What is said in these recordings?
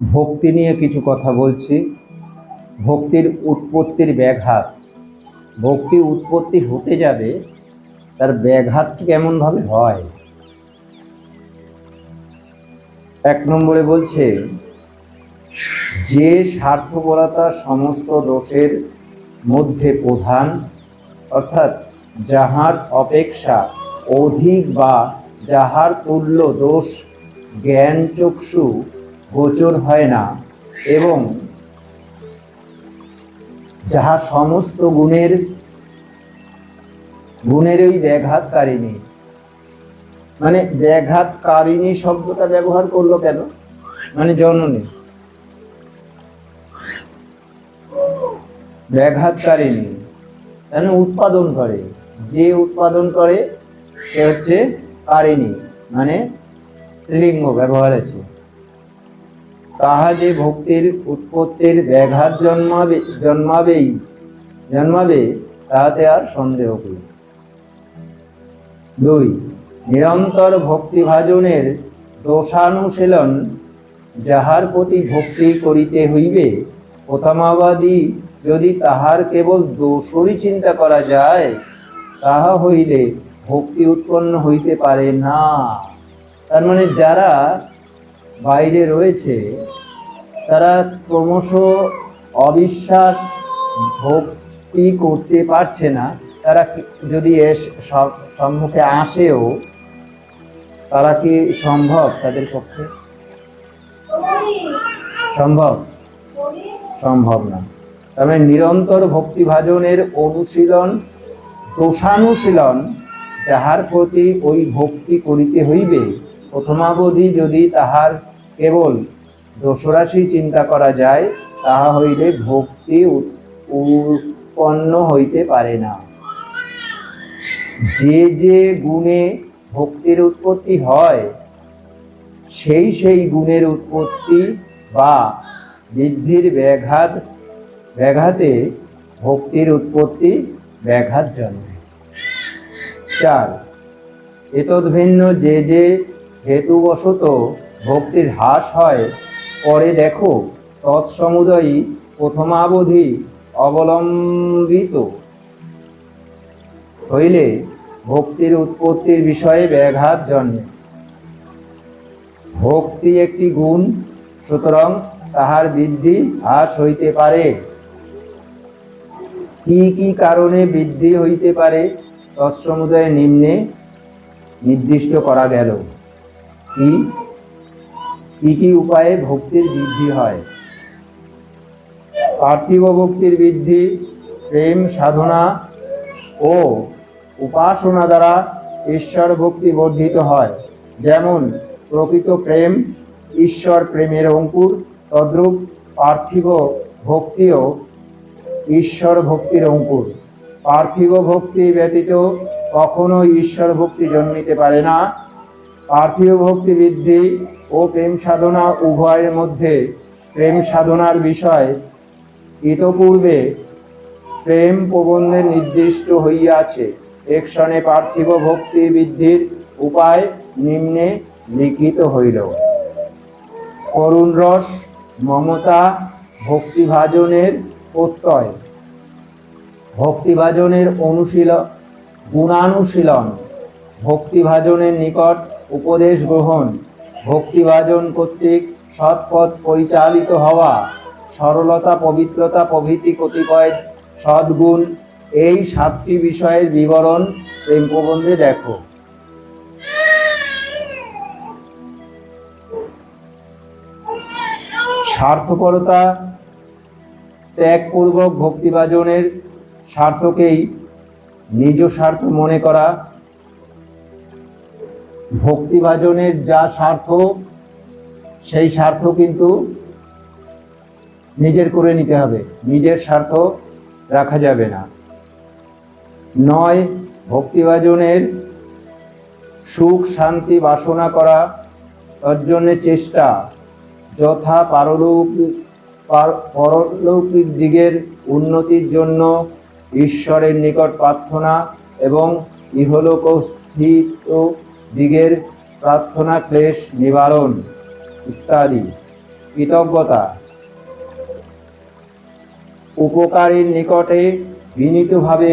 ভক্তি নিয়ে কিছু কথা বলছি। ভক্তির উৎপত্তির ব্যাঘাত। ভক্তি উৎপত্তি হতে যাবে, তার ব্যাঘাত কেমনভাবে হয়। 1 নম্বরে বলছে, যে স্বার্থপরতা সমস্ত দোষের মধ্যে প্রধান, অর্থাৎ যাহার অপেক্ষা অধিক বা যাহার তুল্য দোষ জ্ঞান চক্ষু গোচর হয় না, এবং যাহা সমস্ত গুণেরই ব্যাঘাতকারিণী। মানে ব্যাঘাতকারিণী শব্দটা ব্যবহার করলো কেন? মানে জননী, ব্যাঘাতকারিণী মানে উৎপাদন করে। যে উৎপাদন করে সে হচ্ছে কারিণী, মানে স্ত্রীলিঙ্গ ব্যবহার আছে। তাহা যে ভক্তির উৎপত্তির ব্যাঘাত জন্মাবে তাহাতে আর সন্দেহ করি। 2, নিরন্তর ভক্তিভাজনের দোষানুশীলন। যাহার প্রতি ভক্তি করিতে হইবে, প্রথমাবাদী যদি তাহার কেবল দোষরই চিন্তা করা যায়, তাহা হইলে ভক্তি উৎপন্ন হইতে পারে না। তার মানে যারা বাইরে রয়েছে তারা ক্রমশ অবিশ্বাস, ভক্তি করতে পারছে না। তারা যদি সম্মুখে আসেও, তারা কি সম্ভব তাদের পক্ষে? সম্ভব না। তার মানে নিরন্তর ভক্তিভাজনের দোষানুশীলন, যাহার প্রতি ওই ভক্তি করিতে হইবে, প্রথমাবধি যদি তাহার কেবল দোষরাশি চিন্তা করা যায়, তাহা হইলে ভক্তি উৎপন্ন হইতে পারে না। যে যে গুণে ভক্তির উৎপত্তি হয়, সেই গুণের উৎপত্তি বা বৃদ্ধির ব্যাঘাতে ভক্তির উৎপত্তি ব্যাঘাত জন্মে। 4, এতদ্ভিন্ন যে যে হেতুবশত ভক্তির হ্রাস হয়, পরে দেখো তৎসমুদয়ী প্রথমাবধি অবলম্বিত হইলে ভক্তির উৎপত্তির বিষয়ে ব্যাঘাত জন্মে। ভক্তি একটি গুণ, সুতরাং তাহার বৃদ্ধি হ্রাস হইতে পারে। কি কি কারণে বৃদ্ধি হইতে পারে তৎসমুদয় নিম্নে নির্দিষ্ট করা গেল। কি কি উপায়ে ভক্তির বৃদ্ধি হয়? পার্থিব ভক্তির বৃদ্ধি প্রেম সাধনা ও উপাসনা দ্বারা ঈশ্বর ভক্তি বর্ধিত হয়। যেমন প্রকৃত প্রেম ঈশ্বর প্রেমের অঙ্কুর, তদ্রূপ পার্থিব ভক্তিও ঈশ্বর ভক্তির অঙ্কুর। পার্থিব ভক্তি ব্যতীত কখনো ঈশ্বর ভক্তি জন্মিতে পারে না। পার্থিব ভক্তি বৃদ্ধি ও প্রেম সাধনা উভয়ের মধ্যে প্রেম সাধনার বিষয় ইতপূর্বে প্রেম প্রবন্ধে নির্দিষ্ট হইয়াছে। এক্ষণে পার্থিব ভক্তি বৃদ্ধির উপায় নিম্নে লিখিত হইল। করুণ রস, মমতা, ভক্তিভাজনের প্রত্যয়, ভক্তিভাজনের গুণানুশীলন, ভক্তিভাজনের নিকট উপদেশ গ্রহণ, ভক্তিভাজন কর্তৃক সৎপথ পরিচালিত হওয়া, সরলতা, পবিত্রতা প্রভৃতি কতিপয় সদ্গুণ, এই 7টি বিষয়ের বিবরণ প্রেম প্রবন্ধে দেখো। স্বার্থপরতা ত্যাগপূর্বক ভক্তিভাজনের স্বার্থকেই নিজ স্বার্থ মনে করা। ভক্তিভাজনের যা স্বার্থ, সেই স্বার্থ কিন্তু নিজের করে নিতে হবে, নিজের স্বার্থ রাখা যাবে না। 9, ভক্তিভাজনের সুখ শান্তি বাসনা করা, তার জন্য চেষ্টা, যথা পারলৌকিক দিগের উন্নতির জন্য ঈশ্বরের নিকট প্রার্থনা এবং ইহলোকস্থিত দিগের প্রার্থনা ক্লেশ নিবারণ ইত্যাদি। কৃতজ্ঞতা। উপকারীর নিকটে বিনীতভাবে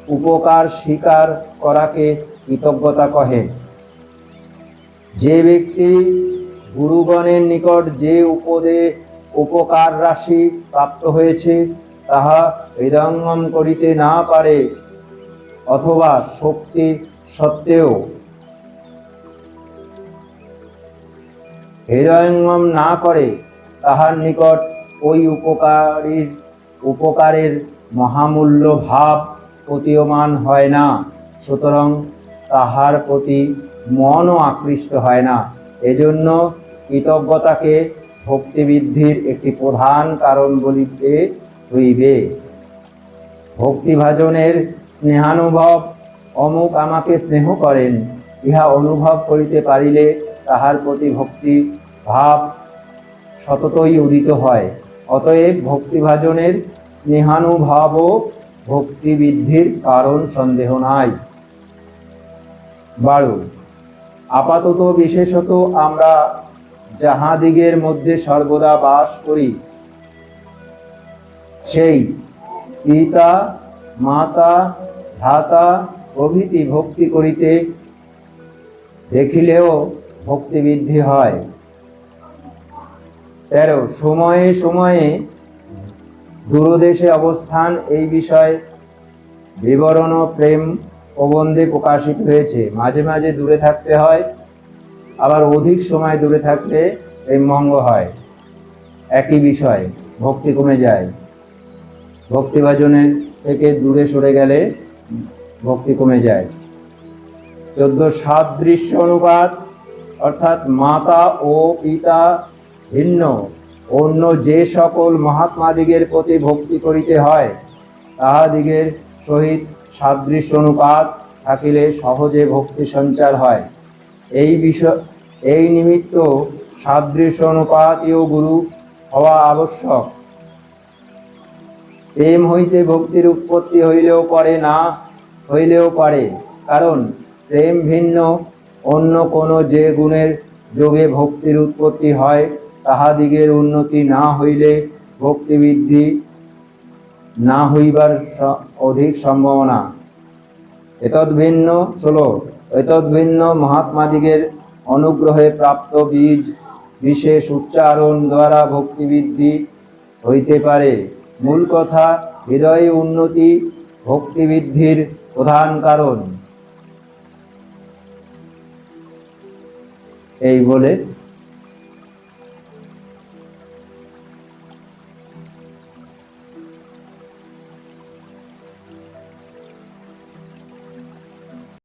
উপকার স্বীকার করাকে কৃতজ্ঞতা কহে। যে ব্যক্তি গুরুগণের নিকট যে উপকার রাশি প্রাপ্ত হয়েছে তাহা হৃদয়ঙ্গম করিতে না পারে, অথবা শক্তি সত্ত্বেও হৃদয়ঙ্গম না করে, তাহার নিকট ওই উপকারের মহামূল্য ভাব প্রতীয়মান হয় না, সুতরাং তাহার প্রতি মনও আকৃষ্ট হয় না। এজন্য কৃতজ্ঞতাকে ভক্তিবৃদ্ধির একটি প্রধান কারণ বলিতে হইবে। ভক্তিভাজনের স্নেহানুভব, অমুক আমাকে স্নেহ করেন, ইহা অনুভব করিতে পারিলে তাহার প্রতি ভক্তি ভাব সততই উদিত হয়। অতএব ভক্তিভাজনের স্নেহানুভবও ভক্তিবৃদ্ধির কারণ সন্দেহ নাই। 12 আপাতত বিশেষত আমরা যাহাদিগের মধ্যে সর্বদা বাস করি, সেই পিতা মাতা ভ্রাতা প্রভৃতি ভক্তি করিতে দেখিলেও ভক্তিবৃদ্ধি হয়। 13 সময়ে সময়ে দূরদেশে অবস্থান এই বিষয়ে বিবরণ প্রেম প্রবন্ধে প্রকাশিত হয়েছে। মাঝে মাঝে দূরে থাকতে হয়, আবার অধিক সময় দূরে থাকলে প্রেম ভঙ্গ হয়। একই বিষয়, ভক্তি কমে যায়। ভক্তিভাজনের থেকে দূরে সরে গেলে ভক্তি কমে যায়। 14 সাদৃশ্য অনুপাত, অর্থাৎ মাতা ও পিতা ভিন্ন অন্য যে সকল মহাত্মাদিগের প্রতি ভক্তি করিতে হয়, তাহাদিগের সহিত সাদৃশ্য অনুপাত থাকিলে সহজে ভক্তি সঞ্চার হয়। এই নিমিত্ত সাদৃশ্য অনুপাতীয় গুরু হওয়া আবশ্যক। প্রেম হইতে ভক্তির উৎপত্তি হইলেও পারে, না হইলেও পারে, কারণ প্রেম ভিন্ন অন্য কোন যে গুণের যোগে ভক্তির উৎপত্তি হয়, তাহাদিগের উন্নতি না হইলে ভক্তিবৃদ্ধি না হইবার অধিক সম্ভাবনা। এতদ্ভিন্ন 16 এতদ্ভিন্ন মহাত্মাদিগের অনুগ্রহে প্রাপ্ত বীজ বিশেষ উচ্চারণ দ্বারা ভক্তিবৃদ্ধি হইতে পারে। মূল কথা, হৃদয়ে উন্নতি ভক্তিবৃদ্ধির প্রধান কারণ। এই বলে